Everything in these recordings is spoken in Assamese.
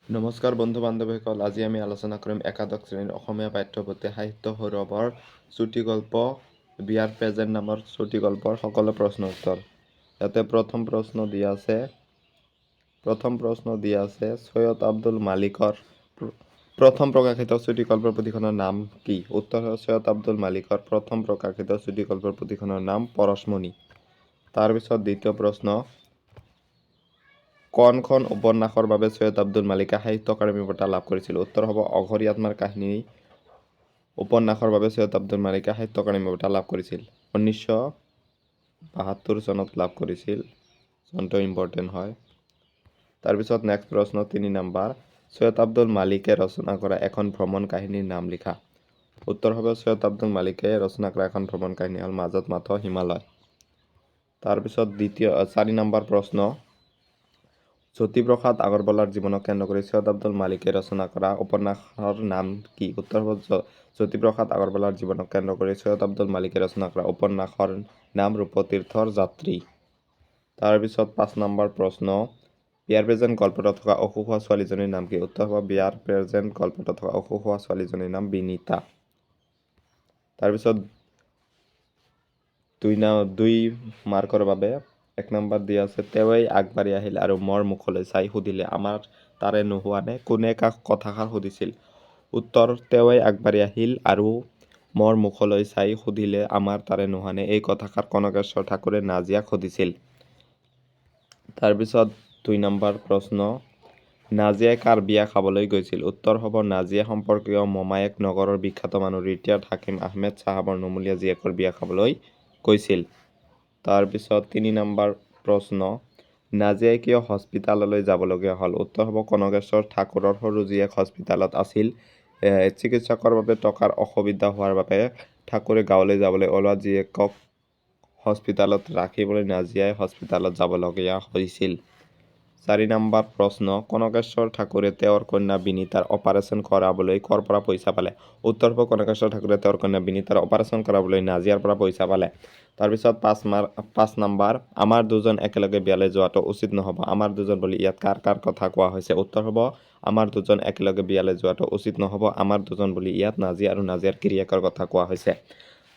নমস্কাৰ বন্ধু বান্ধৱীসকল, আজি আমি আলোচনা কৰিম একাদশ শ্ৰেণীৰ অসমীয়া পাঠ্যপুথি সাহিত্য সৌৰভৰ চুটিগল্প বিয়াৰ প্ৰেজেণ্ট নামৰ চুটিগল্পৰ সকলো প্ৰশ্ন উত্তৰ। ইয়াতে প্ৰথম প্ৰশ্ন দিয়া আছে সৈয়দ আব্দুল মালিকৰ প্ৰথম প্ৰকাশিত চুটিগল্পৰ পুথিখনৰ নাম কি? উত্তৰ হ'ল সৈয়দ আব্দুল মালিকৰ প্ৰথম প্ৰকাশিত চুটিগল্পৰ পুথিখনৰ নাম পৰশমণি। তাৰপিছত দ্বিতীয় প্ৰশ্ন, কোনখন উপন্যাসৰ বাবে সৈয়দ আব্দুল মালিকে সাহিত্য একাডেমী বঁটা লাভ কৰিছিল? উত্তৰ হ'ব অঘৰী আত্মাৰ কাহিনী উপন্যাসৰ বাবে সৈয়দ আব্দুল মালিকে সাহিত্য একাডেমী বঁটা লাভ কৰিছিল। 1972 চনত লাভ কৰিছিল। চনটো ইম্পৰ্টেণ্ট হয়। তাৰপিছত নেক্সট প্ৰশ্ন 3 নম্বৰ, সৈয়দ আব্দুল মালিকে ৰচনা কৰা এখন ভ্ৰমণ কাহিনীৰ নাম লিখা। উত্তৰ হ'ব সৈয়দ আব্দুল মালিকে ৰচনা কৰা এখন ভ্ৰমণ কাহিনী হ'ল মাজত মাথো হিমালয়। তাৰপিছত 4 নম্বৰ প্ৰশ্ন, জ্যোতিপ্ৰসাদ আগৰৱালাৰ জীৱনক কেন্দ্ৰ কৰি সৈয়দ আব্দুল মালিকে ৰচনা কৰা উপন্যাসৰ নাম কি? উত্তৰ হ'ব জ্যোতিপ্ৰসাদ আগৰৱালাৰ জীৱনক কেন্দ্ৰ কৰি সৈয়দ আব্দুল মালিকে ৰচনা কৰা উপন্যাসৰ নাম ৰূপতীৰ্থৰ যাত্ৰী। তাৰপিছত 5 নম্বৰ প্ৰশ্ন, বিয়াৰ প্ৰেজেণ্ট গল্পত থকা অসুখ হোৱা ছোৱালীজনীৰ নাম কি? উত্তৰ হ'ব বিয়াৰ প্ৰেজেণ্ট গল্পত থকা অসুখ হোৱা ছোৱালীজনীৰ নাম বিনীতা। তাৰপিছত 2 মাৰ্কৰ বাবে 1 নম্বৰ দিয়া আছে, তেওঁৱেই আগবাঢ়ি আহিল আৰু মোৰ মুখলৈ চাই সুধিলে আমাৰ তাৰে নোহোৱা নে? কোনে কাক কথাষাৰ সুধিছিল? উত্তৰ, তেওঁৱেই আগবাঢ়ি আহিল আৰু মোৰ মুখলৈ চাই সুধিলে আমাৰ তাৰে নোহোৱা নে? এই কথাষাৰ কনকেশ্বৰ ঠাকুৰে নাজিয়াক সুধিছিল। তাৰপিছত 2 নম্বৰ প্ৰশ্ন, নাজিয়াই কাৰ বিয়া খাবলৈ গৈছিল? উত্তৰ হ'ব নাজিয়া সম্পৰ্কীয় মোমায়েক নগৰৰ বিখ্যাত মানুহ ৰিটায়াৰ্ড হাকিম আহমেদ চাহাবৰ নুমলীয়া জীয়েকৰ বিয়া খাবলৈ গৈছিল। তাৰপিছত 3 নম্বৰ প্ৰশ্ন, নাজিয়াই কিয় হস্পিতাললৈ যাবলগীয়া হ'ল? উত্তৰ হ'ব কনকেশ্বৰ ঠাকুৰৰ সৰু জীয়েক হস্পিতালত আছিল। চিকিৎসকৰ বাবে টকাৰ অসুবিধা হোৱাৰ বাবে ঠাকুৰে গাঁৱলৈ যাবলৈ ওলোৱা জীয়েকক হস্পিতালত ৰাখিবলৈ নাজিয়াই হস্পিতালত যাবলগীয়া হৈছিল। 4 নম্বৰ প্ৰশ্ন, কনকেশ্বৰ ঠাকুৰে তেওঁৰ কন্যা বিনীতাৰ অপাৰেশ্যন কৰাবলৈ ক'ৰ পৰা পইচা পালে? উত্তৰ হ'ব কনকেশ্বৰ ঠাকুৰে তেওঁৰ কন্যা বিনীতাৰ অপাৰেশ্যন কৰাবলৈ নাজিয়াৰ পৰা পইচা পালে। তাৰপিছত 5 নম্বৰ, আমাৰ দুজন একেলগে বিয়ালৈ যোৱাটো উচিত নহ'ব। আমাৰ দুজন বুলি ইয়াত কাৰ কাৰ কথা কোৱা হৈছে? উত্তৰ হ'ব আমাৰ দুজন একেলগে বিয়ালৈ যোৱাটো উচিত নহ'ব। আমাৰ দুজন বুলি ইয়াত নাজিয়া আৰু নাজিয়াৰ গিৰিয়েকৰ কথা কোৱা হৈছে।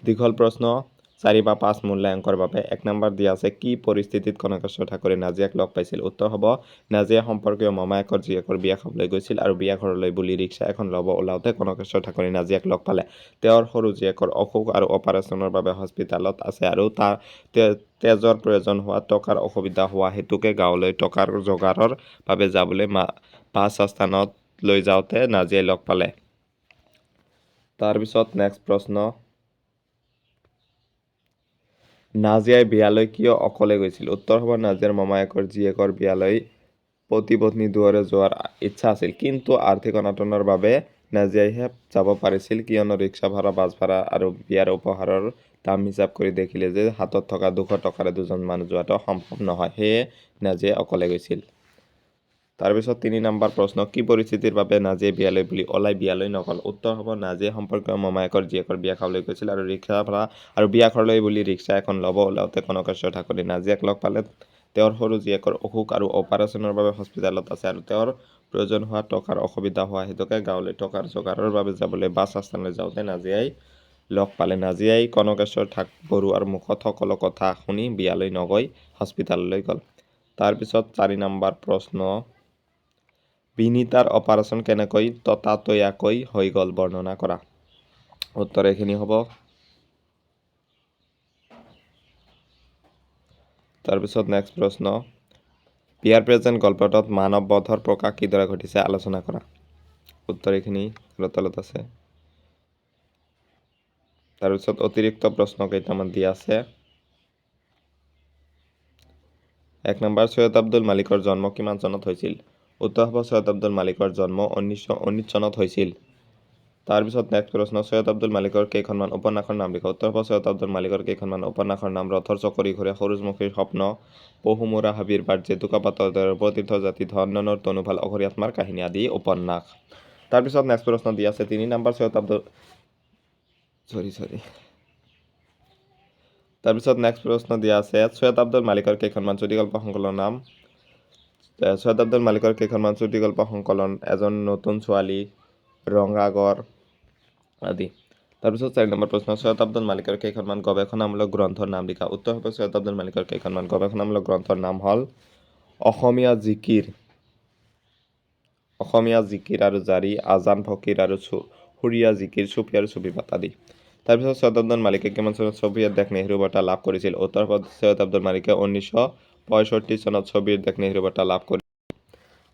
দীঘল প্ৰশ্ন 4 বা 5 মূল্যাংকৰ বাবে 1 নম্বৰ দিয়া আছে, কি পৰিস্থিতিত কনকেশ্বৰ ঠাকুৰে নাজিয়াক লগ পাইছিল? উত্তৰ হ'ব নাজিয়া সম্পৰ্কীয় মোমায়েকৰ জীয়েকৰ বিয়া খাবলৈ গৈছিল আৰু বিয়া ঘৰলৈ বুলি ৰিক্সা এখন ল'ব ওলাওঁতে কনকেশ্বৰ ঠাকুৰে নাজিয়াক লগ পালে। তেওঁৰ সৰু জীয়েকৰ অসুখ আৰু অপাৰেশ্যনৰ বাবে হস্পিতালত আছে আৰু তাৰ তেজৰ প্ৰয়োজন হোৱা টকাৰ অসুবিধা হোৱা হেতুকে গাঁৱলৈ টকাৰ যোগাৰৰ বাবে যাবলৈ বাছ আস্থানত লৈ যাওঁতে নাজিয়াই লগ পালে। তাৰপিছত নেক্সট প্ৰশ্ন, নাজিয়াই বিয়ালৈ কিয় অকলে গৈছিল? উত্তৰ হ'ব নাজিয়াৰ মোমায়েকৰ জীয়েকৰ বিয়ালৈ পতি-পত্নী দুয়োৰে যোৱাৰ ইচ্ছা আছিল, কিন্তু আৰ্থিক অনাটনৰ বাবে নাজিয়াইহে যাব পাৰিছিল, কিয়নো ৰিক্সা ভাড়া, বাছ ভাড়া আৰু বিয়াৰ উপহাৰৰ দাম হিচাপ কৰি দেখিলে যে হাতত থকা 200 টকাৰে দুজন মানুহ যোৱাটো সম্ভৱ নহয়, সেয়ে নাজিয়াই অকলে গৈছিল। তাৰপিছত 3 নম্বৰ প্ৰশ্ন, কি পৰিস্থিতিৰ বাবে নাজিয়াই বিয়ালৈ বুলি ওলাই বিয়ালৈ নগ'ল? উত্তৰ হ'ব নাজিয়াই সম্পৰ্কীয় মোমায়েকৰ জীয়েকৰ বিয়া খাবলৈ গৈছিল আৰু ৰিক্সা ভাড়া আৰু বিয়া ঘৰলৈ বুলি ৰিক্সা এখন ল'ব ওলাওঁতে কনকেশ্বৰ ঠাকুৰে নাজিয়াক লগ পালে। তেওঁৰ সৰু জীয়েকৰ অসুখ আৰু অপাৰেশ্যনৰ বাবে হস্পিতালত আছে আৰু তেওঁৰ প্ৰয়োজন হোৱা টকাৰ অসুবিধা হোৱা হেতুকে গাঁৱলৈ টকাৰ যোগাৰৰ বাবে যাবলৈ বাছ আস্থানলৈ যাওঁতে নাজিয়াই লগ পালে। নাজিয়াই কনকেশ্বৰ বৰুৱাৰ মুখত সকলো কথা শুনি বিয়ালৈ নগৈ হস্পিতাললৈ গ'ল। তাৰপিছত 4 নম্বৰ প্ৰশ্ন, বিনীতাৰ অপাৰেশ্যন কেনেকৈ ততাতৈয়াকৈ হৈ গ'ল বৰ্ণনা কৰা। উত্তৰ এইখিনি হ'ব। তাৰপিছত নেক্সট প্ৰশ্ন, বিয়াৰ প্ৰেজেণ্ট গল্পটোত মানৱবধৰ প্ৰকাশ কিদৰে ঘটিছে আলোচনা কৰা। উত্তৰ এইখিনি তলত আছে। তাৰপিছত অতিৰিক্ত প্ৰশ্ন কেইটামান দিয়া আছে। 1 নম্বৰ, সৈয়দ আব্দুল মালিকৰ জন্ম কিমান চনত হৈছিল? উত্তৰ হ'ব সৈয়দ আব্দুল মালিকৰ জন্ম 1919 চনত হৈছিল। তাৰপিছত নেক্সট প্ৰশ্ন, সৈয়দ আব্দুল মালিকৰ কেইখনমান উপন্যাসৰ নাম লিখা। উত্তৰ হ'ব সৈয়দ আব্দুল মালিকৰ কেইখনমান উপন্যাসৰ নাম ৰথৰ চকৰি ঘূৰে, সূৰুযমুখীৰ স্বপ্ন, পহুমৰা হাবিৰ বাট, জেতুকা পাতৰ দৰে, ৰূপতীৰ্থ জাতি, ধননৰ তনুফাল, অঘৰী আত্মাৰ কাহিনী আদি উপন্যাস। তাৰপিছত নেক্সট প্ৰশ্ন দিয়া আছে 3 নম্বৰ, তাৰপিছত নেক্সট প্ৰশ্ন দিয়া আছে, সৈয়দ আব্দুল মালিকৰ কেইখনমান চুটিগল্প সংকলনৰ নাম সৈয়দ আব্দুল মালিকৰ কেইখনমান চুটিগল্প সংকলন, এজন নতুন ছোৱালী, ৰঙাগড় আদি। তাৰপিছত 4 নম্বৰ প্ৰশ্ন, সৈয়দ আব্দুল মালিকৰ কেইখনমান গৱেষণামূলক গ্ৰন্থৰ নাম লিখা। উত্তৰ হ'ব সৈয়দ আব্দুল মালিকৰ কেইখনমান গৱেষণামূলক গ্ৰন্থৰ নাম হ'ল অসমীয়া জিকিৰ আৰু জাৰি, আজান ফকীৰ আৰু সুৰীয়া জিকিৰ, চুফি আৰু চুফিবাত আদি। তাৰপিছত সৈয়দ আব্দুল মালিকে কিমান চনত ছভিয়েট দেশ নেহৰু বঁটা লাভ কৰিছিল। উত্তৰ হ'ব সৈয়দ আব্দুল মালিকে 1965 চনত ছভিয়েট দেশ নেহৰু বঁটা লাভ কৰিছিল।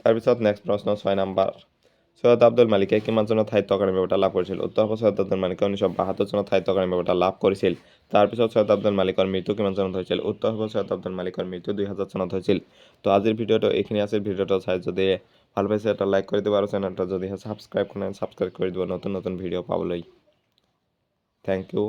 তাৰপিছত নেক্সট প্ৰশ্ন 6 নম্বৰ, সৈয়দ আব্দুল মালিকে কিমান চনত সাহিত্য একাডেমী বঁটা লাভ কৰিছিল। উত্তৰ হ'ব সৈয়দ আব্দুল মালিকে 1972 চনত সাহিত্য একাডেমী বঁটা লাভ কৰিছিল। তাৰপিছত সৈয়দ আব্দুল মালিকৰ মৃত্যু কিমান চনত হৈছিল। উত্তৰ হ'ব সৈয়দ আব্দুল মালিকৰ মৃত্যু 2000 চনত হৈছিল। তো আজিৰ ভিডিঅ'টো এইখিনি আছিল। ভিডিঅ'টো চাই যদি ভাল পাইছে এটা লাইক কৰি দিব আৰু চেনেলটো যদিহে ছাবস্ক্ৰাইব কৰি দিব নতুন নতুন ভিডিঅ' পাবলৈ। Thank U.